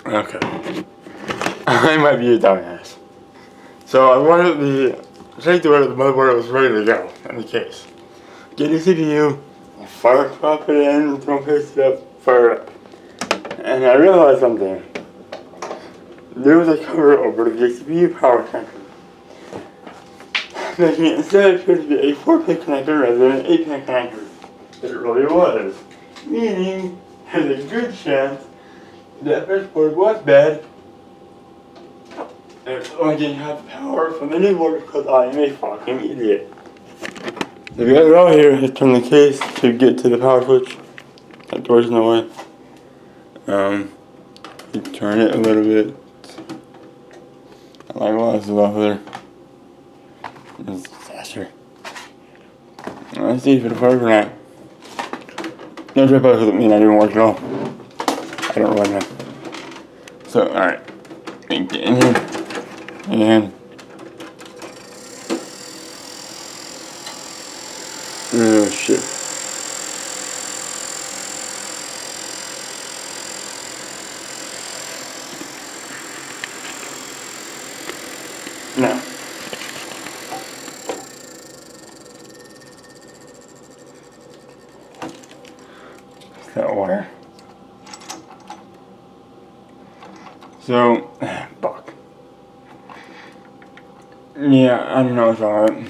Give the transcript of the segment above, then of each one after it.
Okay. I might be a dumbass. So I wanted the take the motherboard was ready to go in the case. Get the CPU, fire pop it in, don't paste it up, fire it up. And I realized something. There was a cover over the CPU power connector, making it instead appear to be a 4-pin connector rather than an 8-pin connector. It really was. Meaning, there's a good chance that first board was bad, and it's only getting half the power from the new board because I am a fucking idiot. So we got it out here, let's turn the case to get to the power switch. That door's in the way. You turn it a little bit. I like what this is off there. It's faster. Let's see if it'll work or not. No trip out doesn't mean I didn't work at all. I don't run that. So, alright. Get in here. And oh shit. No. It's that wire. So, fuck. Yeah, I don't know what's wrong with it.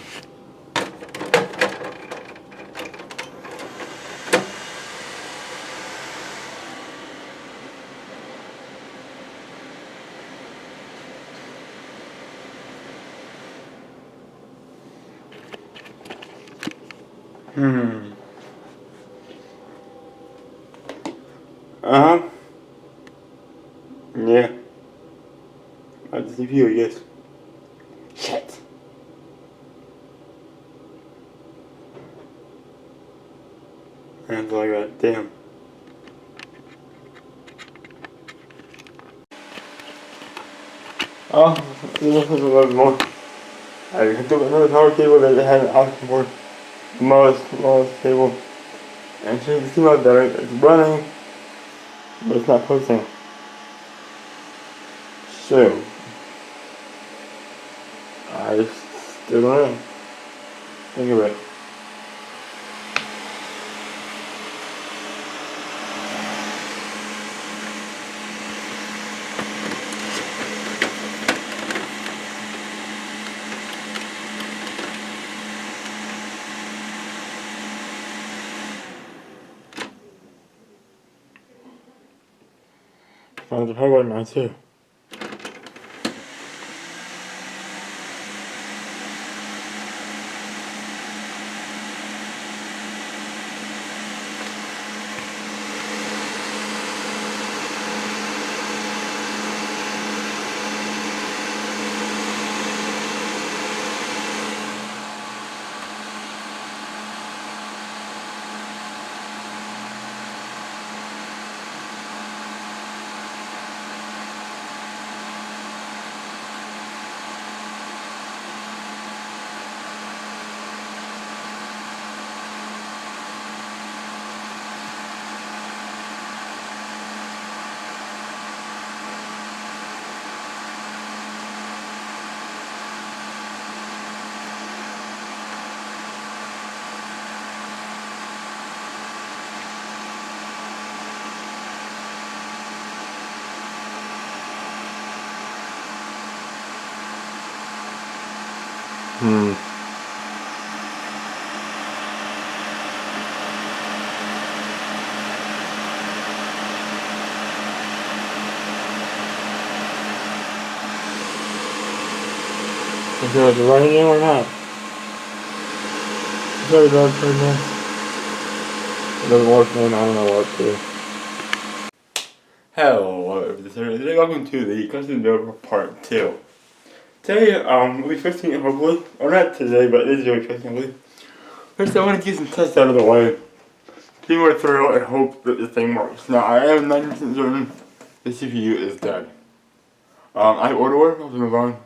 Yeah. That's the CPU, I guess. Shit. And like that, damn. Oh, this is a little bit more. I hooked up another power cable that I had an option for. Smallest cable. And change the steam out better. It's running, but it's not posting. So, I still don't know. Think of it. Find the power button now too. Is it running or not? Sorry, dog, turn this. It doesn't work, man. I don't know what to do. Hello, today welcome to the custom build part 2. Today, we'll be fixing it hopefully. Or not today, but this is we'll be fixing it. First, I want to get some tests out of the way. Be more thorough and hope that this thing works. Now, I am 90% certain the CPU is dead. I ordered one, I'll move on.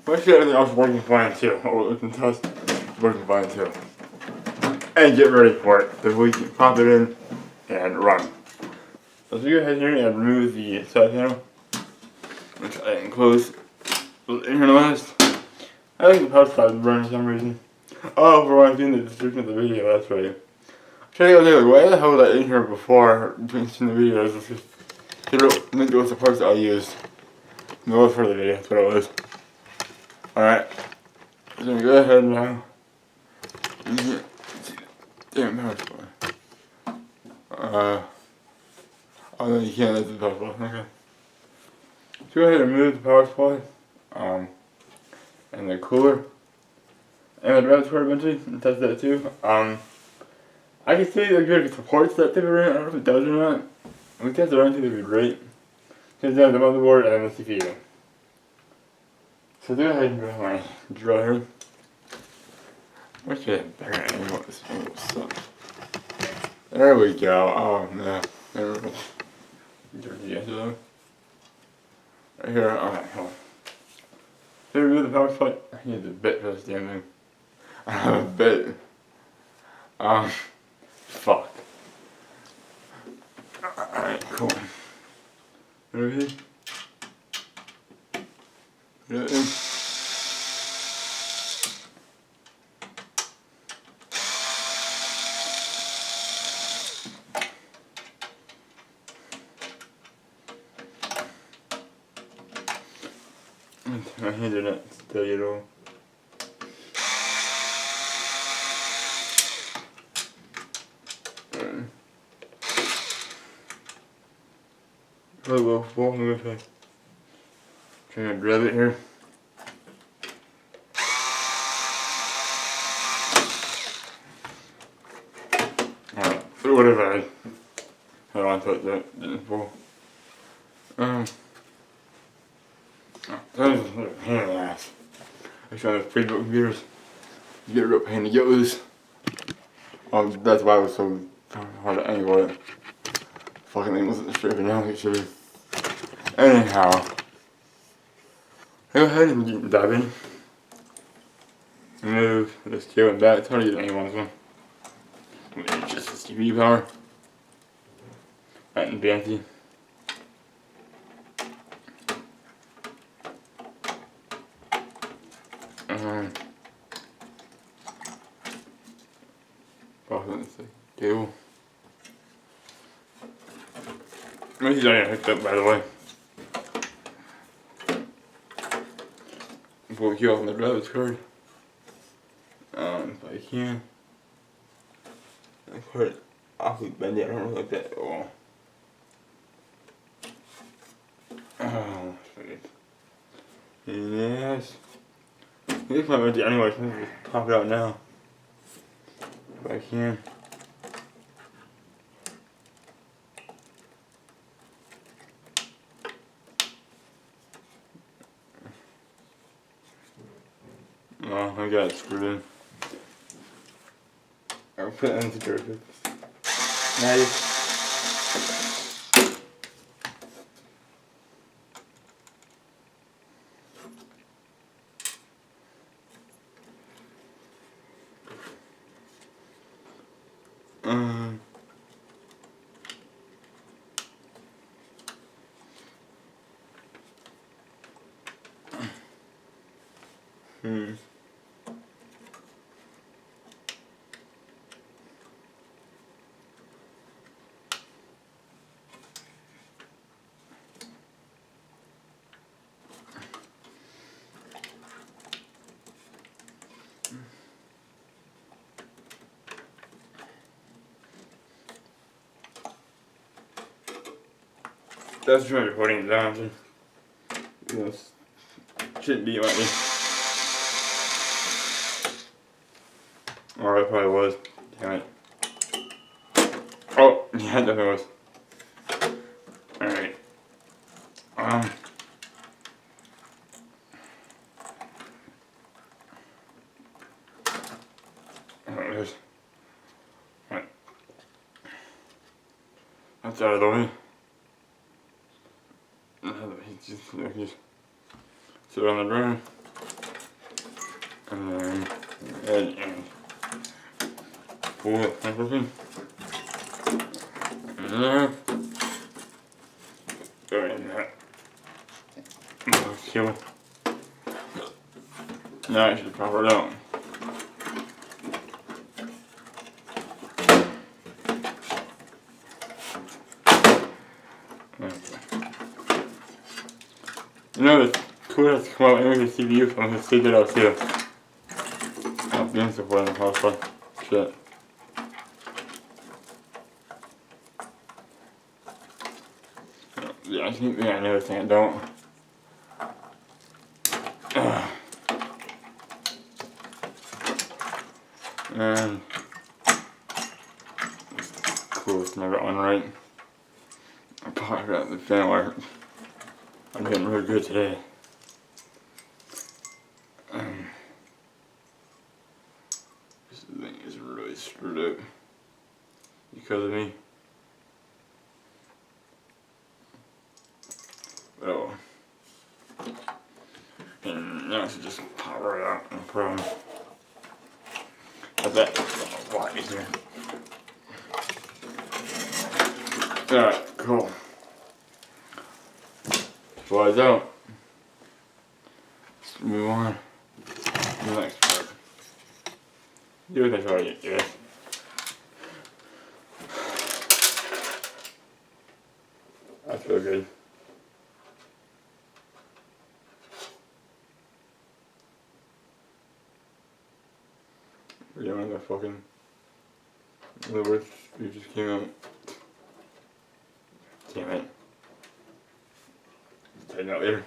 But actually everything else is working fine too. We can test, it's working fine too. And get ready for it, so we can pop it in and run. let's go ahead here and remove the side panel, which I enclose in here last. I think the power supply is burning for some reason. Oh, for when I'm doing the description of the video, that's right. Trying to go like, why the hell was I in here before finishing the video? I was just think it was the parts that I used. No, for the video, that's what it was. Alright. So I'm gonna go ahead now. Damn power supply. Oh no, you can't, that's the power supply, okay. So go ahead and remove the power supply. And the cooler. And the drive cord eventually, and test that too. I can see that it supports that type of RAM. I don't know if it does or not. If we test it around, that'd be great. Because there's the motherboard and the CPU. So go ahead and grab my drill here. I wish I had a better angle. This angle sucks. There we go. Oh no. There we go. Dirty yesterday. Right here. Alright, hold on. So remove the power supply. I need a bit for this damn thing. I have a bit. Fuck. Alright, cool. Everything. My hands are not steady at all. Oh well, I'm gonna try to grab it here. Alright, so whatever I don't want to touch that, didn't fall. That was a pain in the ass. I try to free book computers. You get a real pain to get loose. That's why it was so hard to angle it. Fucking thing wasn't straight now, it should be. Anyhow, go ahead and dive in. Move this cable back. It's hard to get anyone's one. It's just the CPU power. That and fancy. Cable. This is already hooked up, by the way. Before we get off on the driver's card. If I can. That card awfully bendy. I don't really like that at all. Oh, sweet. Yes. This might be anyway, so I'm gonna just pop it out now. If I can. Oh, I got it screwed in. I'll put it in the dirt. Nice. That's really putting it down. You know, shouldn't be like this. Or it probably was. Damn it. Oh, yeah, it definitely was. Alright. There it is. Alright. That's out of the way. Just sit on the ground. And then and pull it everything. And there. cable. Now I should pop it out. You know the cooler has to come out and make the CPU from the stick it out too. I'll be answer for it. Shit. Yeah, I think another thing I don't. And cool, it's never on right. I probably got the fan wire. I'm getting really good today. This thing is really screwed up because of me. Oh. And now I should just pop right out, no problem. But that's a lot easier. Alright, cool. Well, I don't. Let's move on to the next part. Do this right, yes. I feel good. Yeah, the fucking liver you just came out. Damn it. Tighten out later.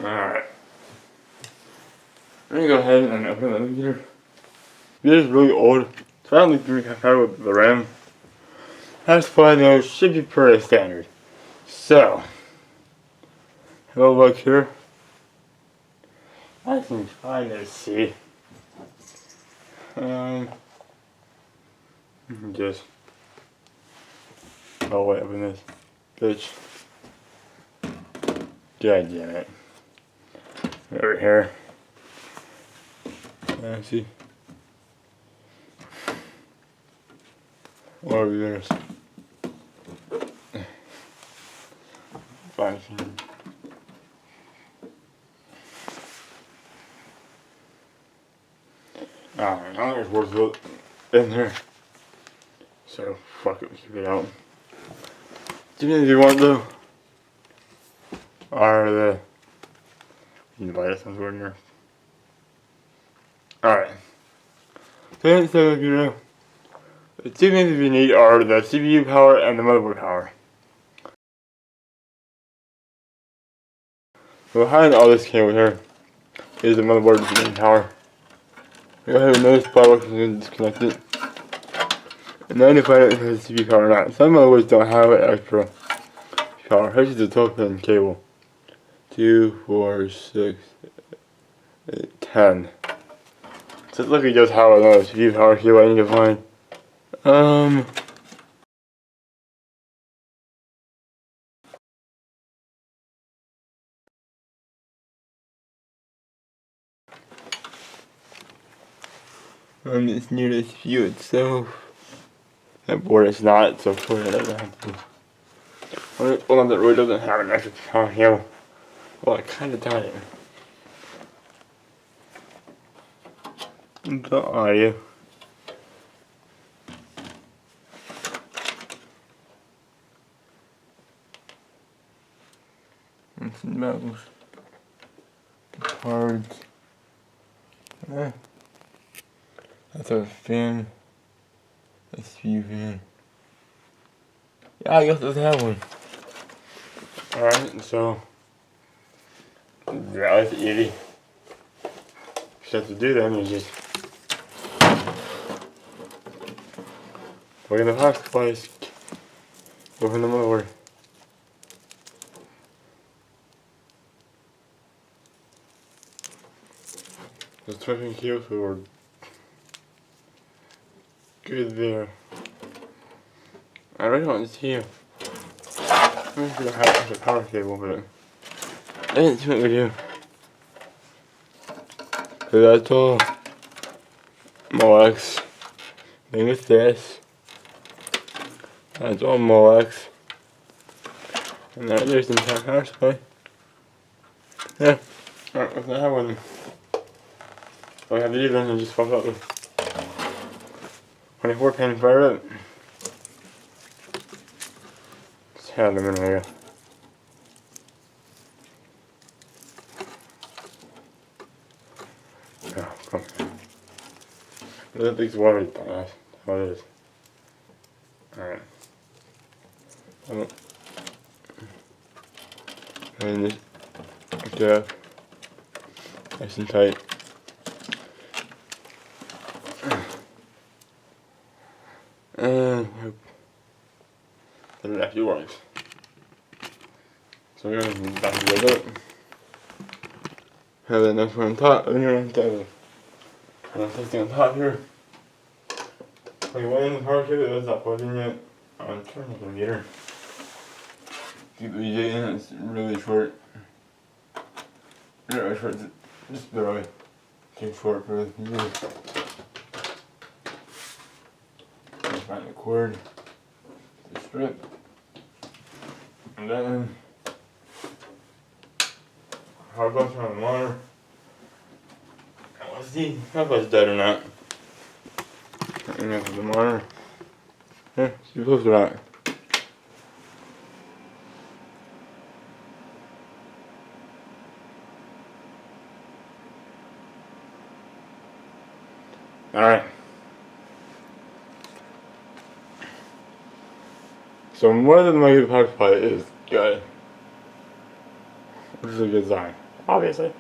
Alright. I'm gonna go ahead and open the computer. It is really old, so I don't think it's compatible with the RAM. As far as I know, it should be pretty standard. So, have a look here. I can kind of see. Just. Oh, wait, open this. Bitch. God damn it. Over here. See. What are we doing? Fine. Alright, now there's worth it in there. So, fuck it, we keep it out. Do you know if you want though? Are the. You can buy this one's in here. Alright. So, you know. The two things we need are the CPU power and the motherboard power. Behind all this cable here is the motherboard main power. Go ahead and notice power box is disconnect it. And then to find out if it has CPU power or not. Some motherboards don't have an extra power. Here's the 12-pin cable. 2, 4, 6, 8, 10. So look at just how another CPU power cable I need to find. It's near the CPU itself. That board is not, so clearly it doesn't have to. Well, that really doesn't have an extra power cable. Well, I kinda doubt it. The audio. And some metals. Cards. That's a fan. A CPU fan. Yeah, I guess it doesn't have one. Alright, so. Yeah, it's easy. What you have to do then is just. Look in the box place. Open the motherboard. Just typing here so we're good there. I really want to see you. I'm going to have a power cable, but I didn't see what we do. So that's all. Molex. Thing with this. That's all Molex. And there's the entire power supply. Yeah. Alright, with that one. So I have these ones and just swap out with 24 pin fire up. Just have them in here. Oh, come on. That thing's water is bad. That's how it is. Alright. And this stuff. Nice and tight. And hope that it actually works. So we're going to back together. Have that nice one on top, and you're on top of it. And I'm testing on top here. Like one in the power cable that's not plugged in yet. I'm turning the meter. Keep the VJ in, it's really short. Not really short, just barely too short for the meter. Find the cord, the strip, and then power button on the monitor. Let's see if it's dead or not. And then the monitor. Yeah, see close or not. Alright. So more than my power supply is good. Which is a good sign, obviously.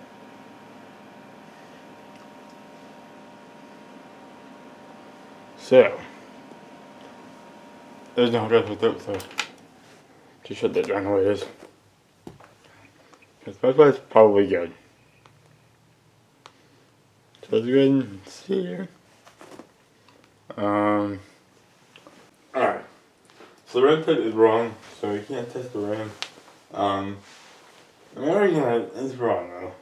So there's no address with it, so just shut that down the way it is. Because my supply is probably good. So let's go ahead and see here. Alright. So the RAM type is wrong, so you can't test the RAM. I'm already gonna, it's wrong though.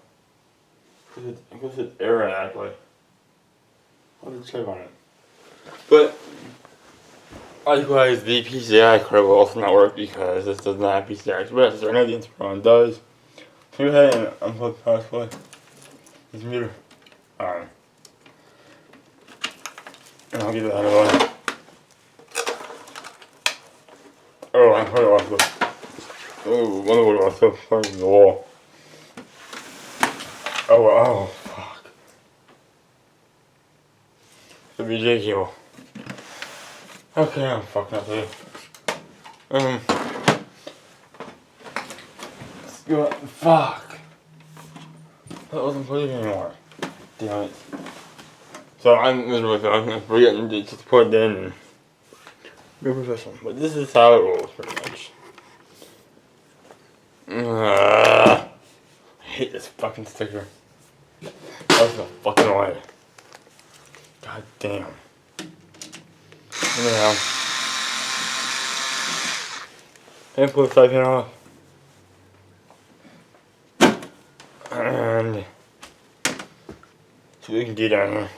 Because it's error actually. I'll just check on it. But likewise, the PCI card will also not work because this does not have PCI Express. So I know the Inspiron does. So go ahead and unplug the power supply. This meter. And I'll get that out of the way. Oh, I heard it also. Oh, motherboard also plugged in the wall. Oh, fuck. The VJ cable. Okay, I'm fucking up here. Fuck. That wasn't plugged anymore. Damn it. So I'm miserable with it. I'm forgetting to just put it in and be professional. But this is how it rolls pretty much. I hate this fucking sticker. That's the fucking way. God damn. Anyhow. And put the side pan off. And see what we can do down here.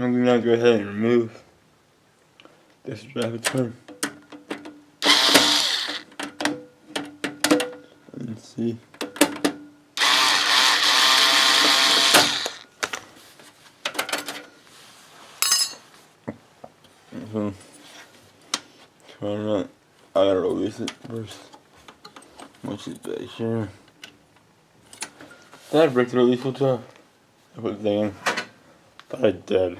I'm going to go ahead and remove this rapid turn. Let's see. I gotta release it first. Once it's back here. Did I break the release wheel too? I put the thing in. Thought I did.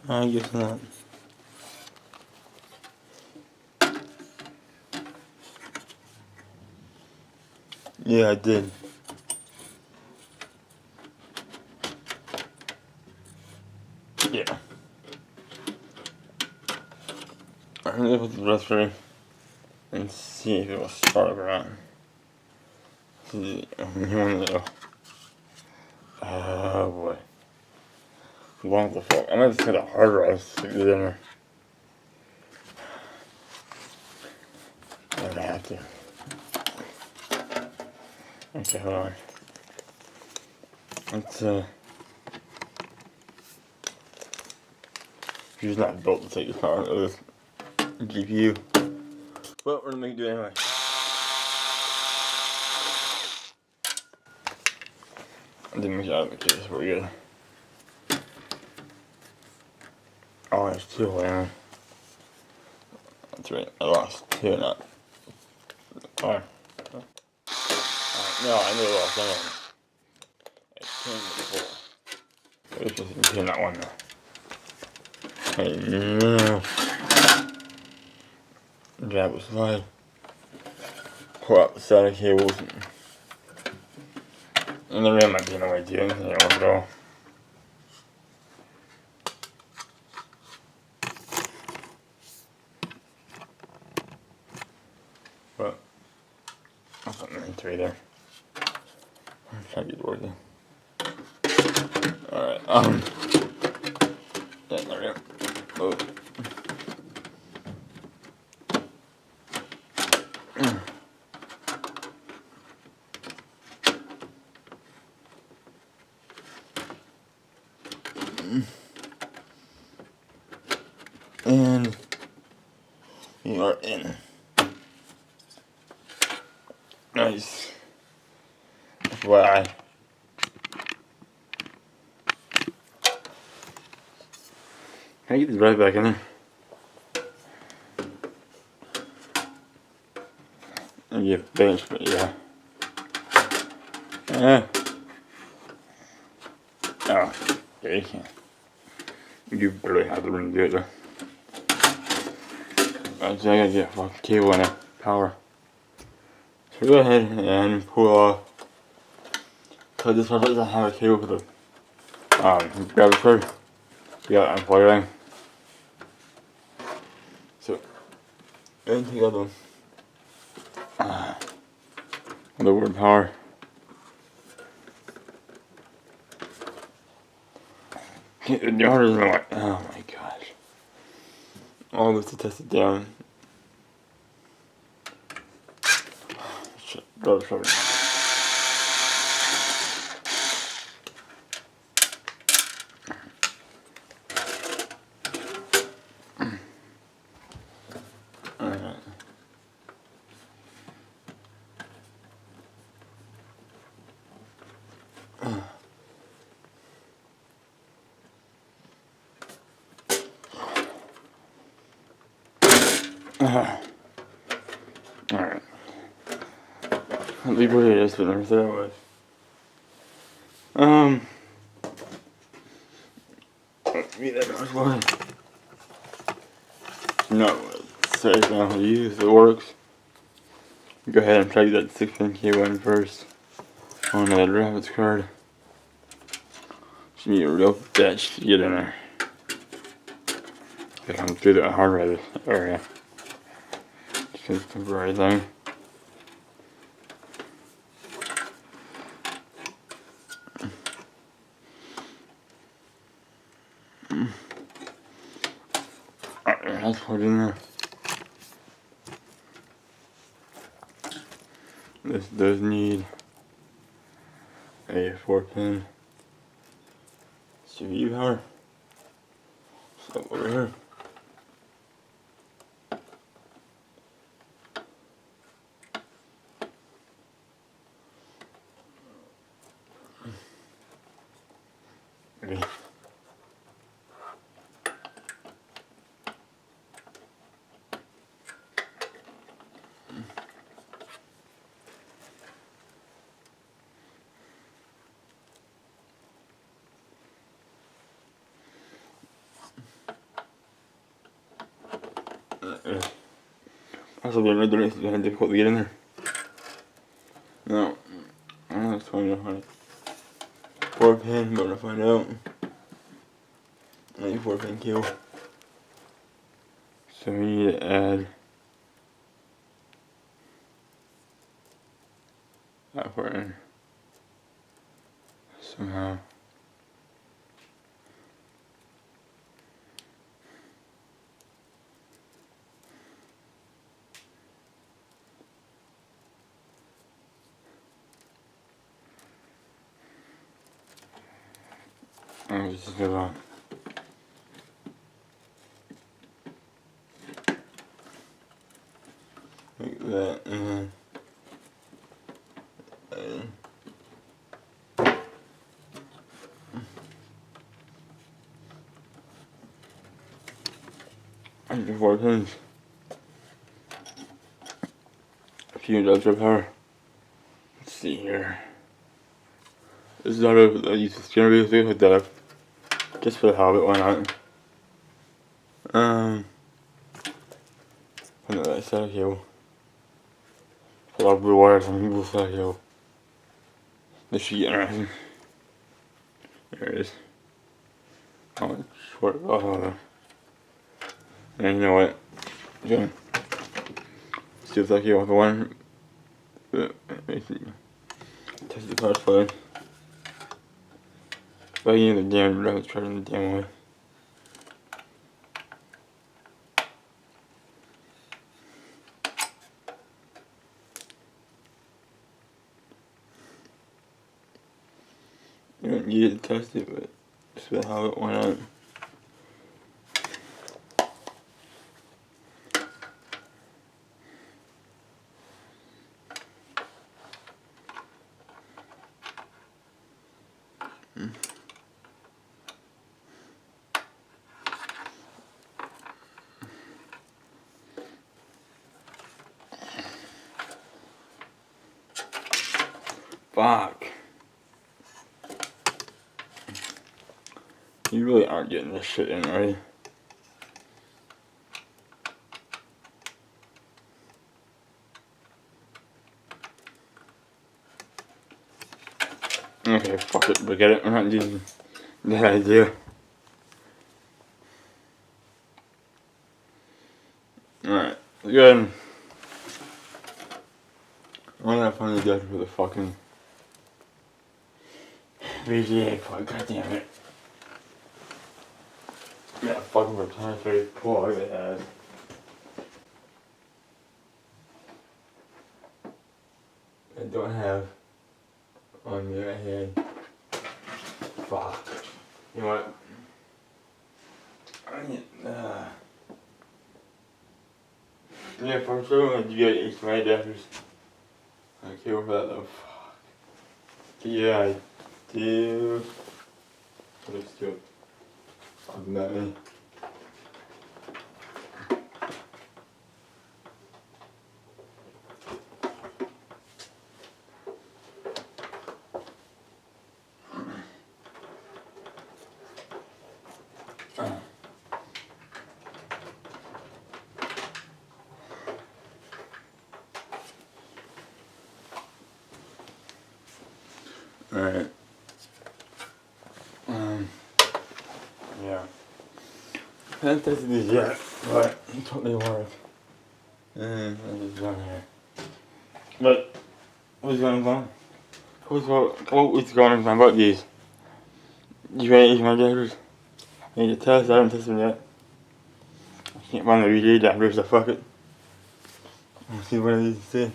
I guess not. Yeah, I did. Yeah. I'm gonna put the raspberry and see if it will start up or not. Oh boy. What the fuck? I'm gonna just get a hard drive to stick it in there. I'm gonna have to. Okay, hold on. Let's she's not built to take the power out of this GPU. But we're gonna make it do it anyway. I didn't make it out of the case, we're good. Oh, there's two land. That's right, I lost two, not the car. No, I knew I lost one. It's 10 before. It's just 10, not one though. Hey, no. Grab a slide. Pull out the SATA cables. And the RAM might be in the way too. I don't work at all. But that's something in three there. I'm trying to get it working. Alright, there we go. Oh. And we are in. Nice. FYI. Can I get this right back in there? Maybe a bench, but yeah. Oh, yeah, you can't. You barely have the room to do it though. So I gotta get a fucking cable and a power. So go ahead and pull off. So this one doesn't have a cable for the graphics card. We gotta unplug it. So then take out the word power. The yard is like, oh my gosh. All this to test it down. Shit, go to shoulder. Alright. I'll leave what it is, but never said I would. That was no, sorry, now use if it works. Go ahead and try to get that 6-pin cable in first on that graphics card. Just need a real bitch to get in there. They come through the hard drive area. Just a temporary thing. Alright, that's plugged in there. This does need a 4-pin CPU power. So over here. Okay. Also, the red is kind of difficult to get in there. No, that's fine enough, honey. 4-pin, but to find out. I need 4-pin cable. So we need to add that part in somehow. Let's just move on. Like that, and then and 4 pins. A few industrial power. Let's see here. This is how I use this generator to hook that up. Just for the hell of it, why not? Put that side cable. Pull out blue wire from both side cable. This should get interesting. There it is. Oh, it's short. Oh, and you know what? Okay. See if that cable with the one. Test the power supply. But I need the damn route charging the damn way. You don't need it to test it, but just about how it went on. Fuck. You really aren't getting this shit in, are you? Okay, fuck it, forget it. I'm not using that idea. Alright, good. I'm gonna find the adapter for the fucking VGA plug, god damn it. Yeah, fucking proprietary plug it has. I don't have on the right hand. Fuck. You know what? I need, yeah, for sure I'm gonna get HDMI adapters. I can't care for that though. Fuck. Yeah, I do. Let's do it. Fuck that, man. Alright. Yeah. I haven't tested these yet, but it totally work. And I'm just done here. But, what's going on? What was going on about these? You ready to use my adapters? I need to test, I haven't tested them yet. I can't find the VGA adapters, so fuck it. Let's see what I need to see.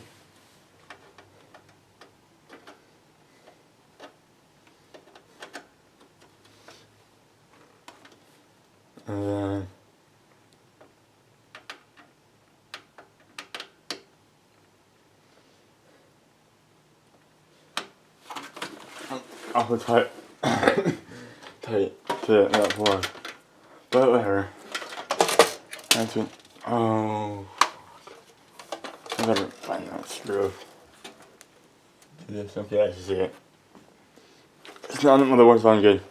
And then I'll put tight to that plug. But whatever. That's it. Oh, I gotta find that screw. Do this, okay, I see it. It's not the motherboard's on good.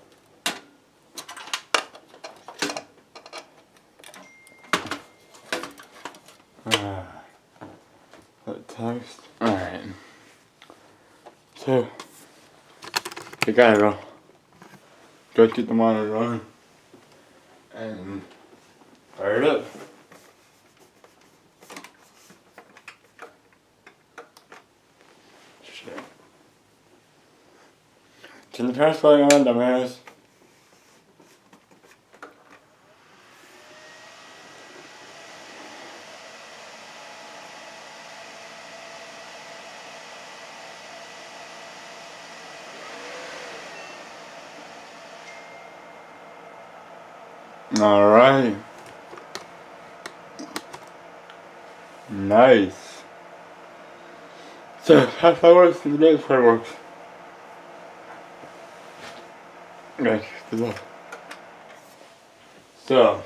Text. Alright. So, you gotta go get the monitor on and fire it up. Shit. Turn the power supply on, dumbass. Alright. Nice. So, how far works and the next part works. Okay, good luck. So,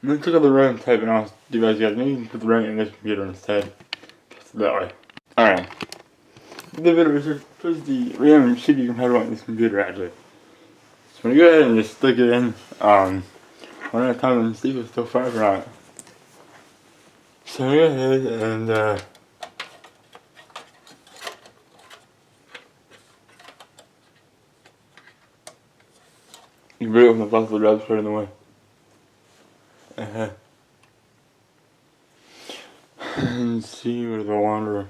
let's look at the RAM type and I'll do guys. Maybe you can put the RAM in this computer instead. Just that way. Alright. The video is the RAM should be compatible on this computer actually. So I'm gonna go ahead and just stick it in one at a time and see if it's still fire or not. So I'm gonna go ahead and you bring it with the possible drops right in the way. And see where the wander.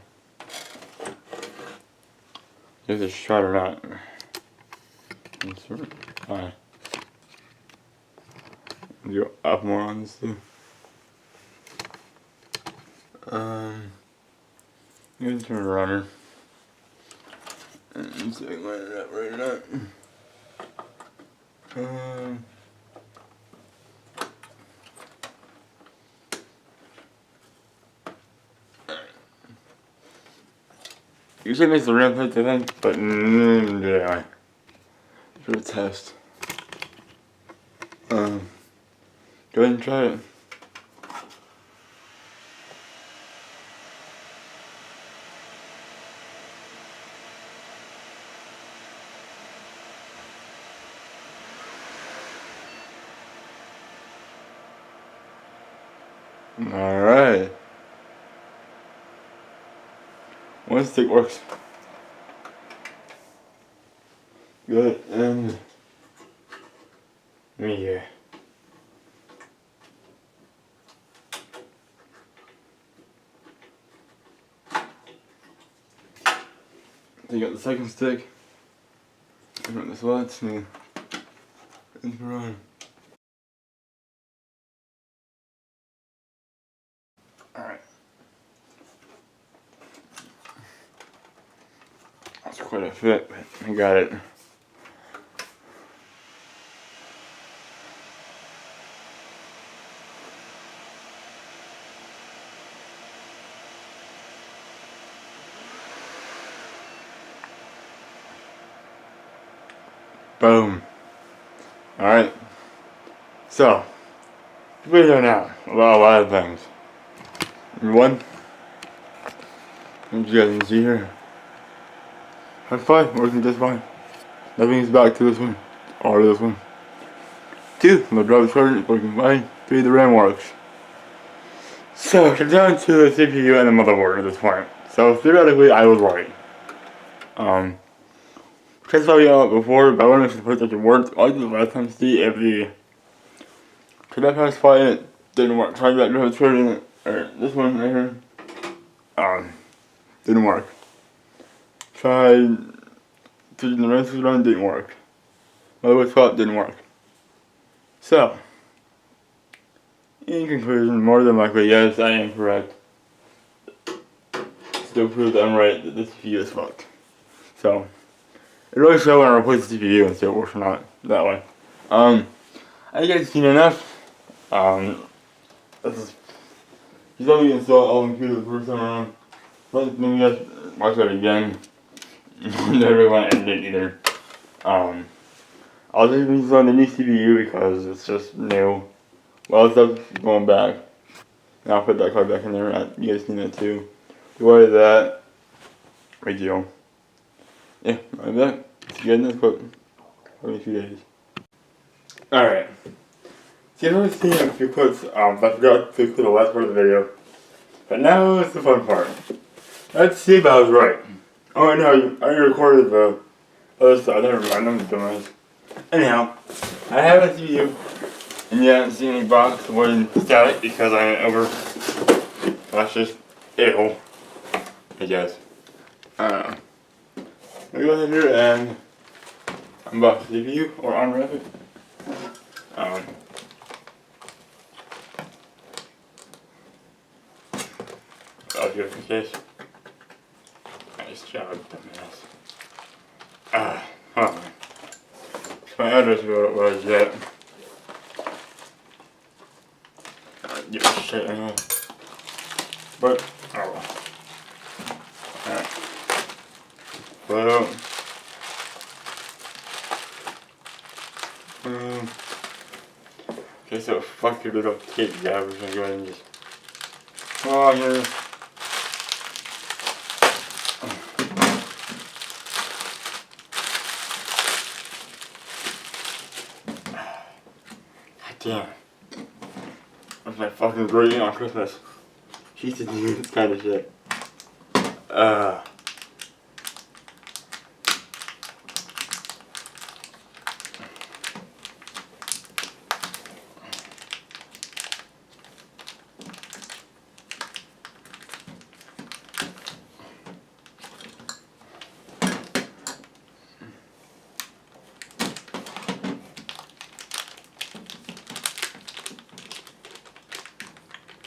If it's shot or not. Alright. Go up more on this too. You can turn it around here. And see if I can line it up right or not. Usually makes the RAM hit, I think, but anyway. For a test. Go ahead and try it. Alright. One stick works. Good, and me here. Then you got the second stick. You got the slots and it's running. Alright. That's quite a fit, but I got it. Boom. Alright. So, video now about a lot of things. Number one, as you guys can see here, high five working just fine. Nothing's back to this one or to this one. 2, the drive charger is working fine. 3, the RAM works. So it comes down to the CPU and the motherboard at this point. So theoretically, I was right. TechSavvvvy out before, but I wanted to put that to work. I did the last time to see if the bypass file in it didn't work. Tried that drive charger in it, or this one right here. Didn't work. Tried switching the RAM switch on, didn't work. Motherboard swap didn't work. So, in conclusion, more than likely, yes, I am correct. Still proves that I'm right that this CPU is fucked. So, it really shows when I replace the CPU and see if it works or not that way. I think I've seen enough. This is. He's only installed all the computers the first time around. But maybe you guys watch that again. Never really want to end it either. I'll just install the new CPU because it's just new. Well, stuff going back. And I'll put that card back in there. You guys need that too. Beware of that. Big deal. Yeah, like that. See you guys next clip. Probably a few days. Alright. See, I've already seen a few clips. I forgot to include the last part of the video. But now it's the fun part. Let's see if I was right. Oh, I know, I already recorded the other stuff. Never mind, I'm just doing this. Anyhow, I have a CPU. And you haven't seen any box when static because I went over. That's just ew, I guess. I don't know. I'm gonna go ahead here and unbox the CPU or unwrap it. I'll do it in case. Nice job. Hold on. My address is what it was yet. Yeah, shit, I know. But, oh well. Alright. But, okay, so fuck your little tape jab. We're gonna go ahead and just. Oh, yeah. God damn. That's my fucking greeting on Christmas. She used to do this kind of shit.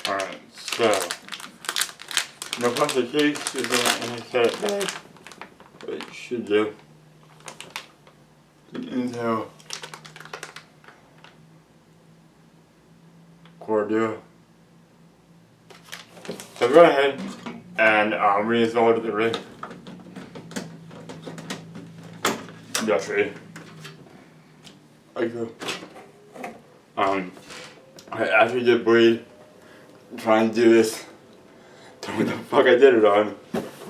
Alright, so no plastic case is in a set bag. What it should do. The Intel Core Duo. So go ahead and reinstall it at the rig. That's ready. Like so. After you did bleed, trying to do this. Don't know what the fuck I did it on.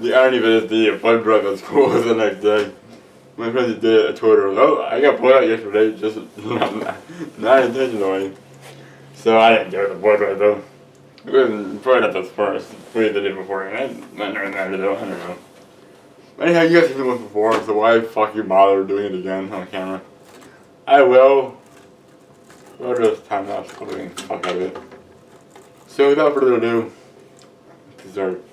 The irony of it is the blood drug at school was the next day. My friends did it, I told her, oh, I got blood out yesterday, just not intentionally. So I didn't get the blood drug though. It was probably not the first bleed the day before, and I might learn that though, I don't know. Anyhow, you guys have seen this before, so why fucking bother doing it again on camera? I will. I'll just time lapse the fuck out of it. So without further ado, dessert.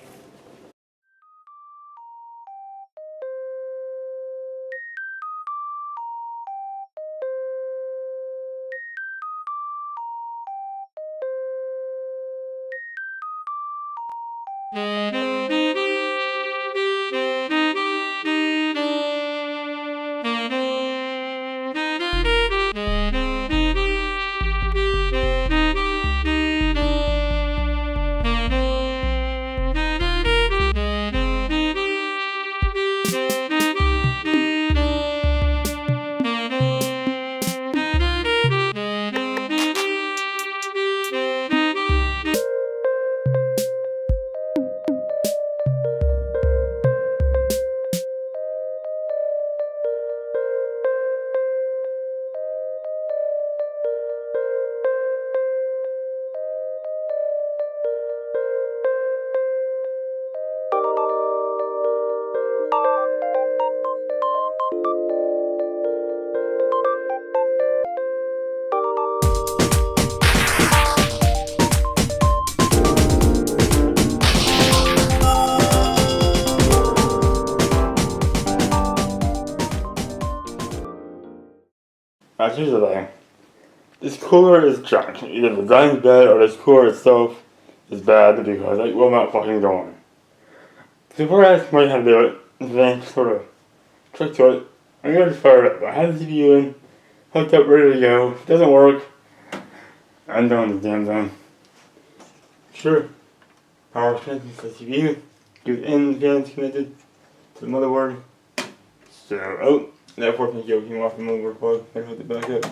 Here's the thing. This cooler is junk. Either the design's bad or this cooler itself is bad because it will not fucking go on. So before I ask somebody how to do it, then sort of trick to it, I'm going to fire it up. I have the CPU in, hooked up, ready to go. If it doesn't work, I'm done with the damn thing. Sure. Power connected to the CPU. Give it in, fans connected to the motherboard. So, oh. That 14 kilo came off the motherboard plug. I hooked it back up.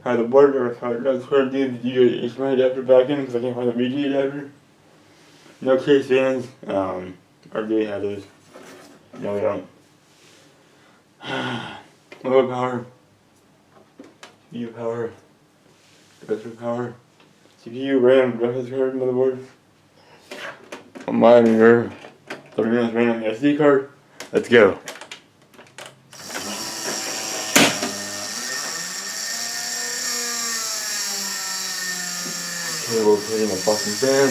How the board or how the square did the HDMI adapter back in because I can't find the VG adapter. No case fans. Or do we have those? No, we don't. Low power. CPU power. Processor power. CPU, RAM, graphics card, motherboard. A monitor. 30 minutes running on the SD card. Let's go. Cable hitting the fucking fan.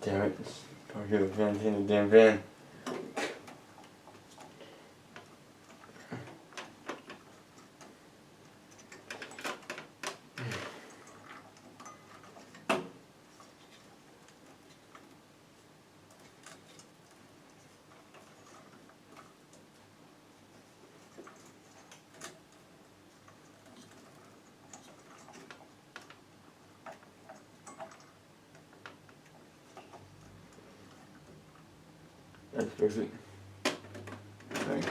Damn it. Don't hear the fan hitting the damn fan. fix it. Okay.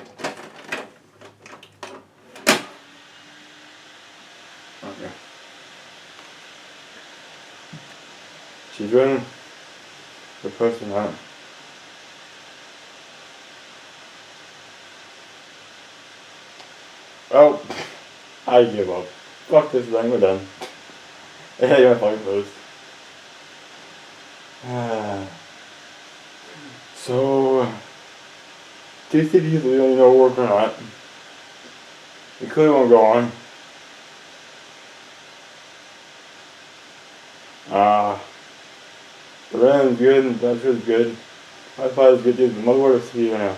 Okay. She's running the person out. Well, I give up. Fuck this thing, we're done. Yeah, you're fucking close. So, these CPUs we don't know work or not. We clearly won't go on. The RAM is good, the battery is good. Wi-Fi is good, dude. The motherboard is CPU now.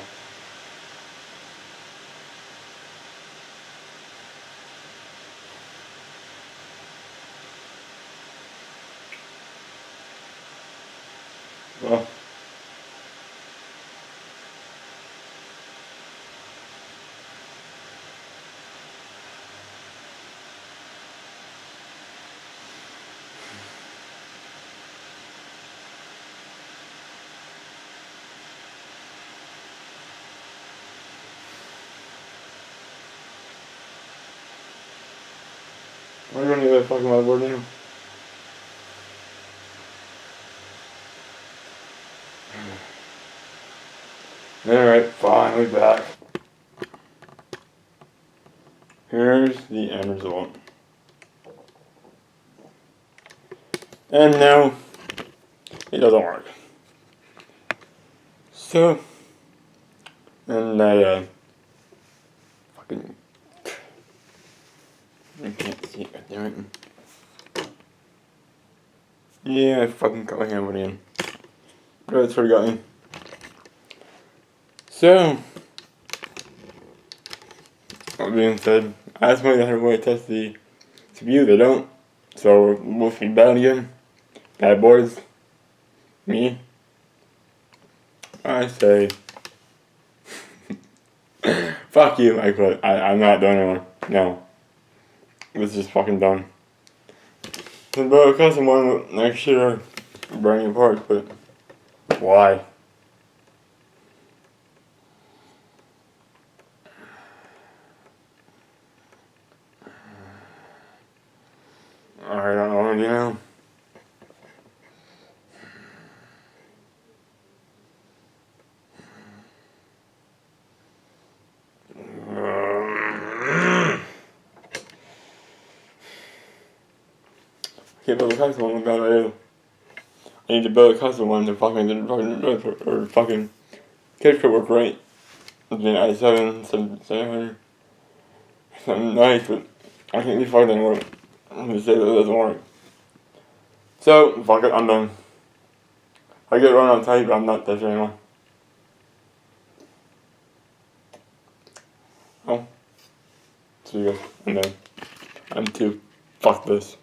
Well. Why do you need that fucking motherboard now? Alright, finally back. Here's the end result. And now, it doesn't work. So, and I fucking, I can't see it, goddammit. Yeah, I fucking cut my hand in. That's what got me. So, that being said, I asked my other way to test the CPU, they don't. So, we'll be bad again. Bad boards. Me. I say, fuck you, I quit. I'm not doing anymore. No. This is fucking done. So, build a custom one next year, bring parts, but why? I don't know what to do now. I can't build a custom one without it. I need to build a custom one to fucking catch could work right. With the i7, 700. Something nice, but I think these fucking work. I'm gonna say that it doesn't work. So, fuck it, I'm done. I get run on tight, but I'm not touching anymore. Oh. See you guys. I'm done. I'm too. Fuck this.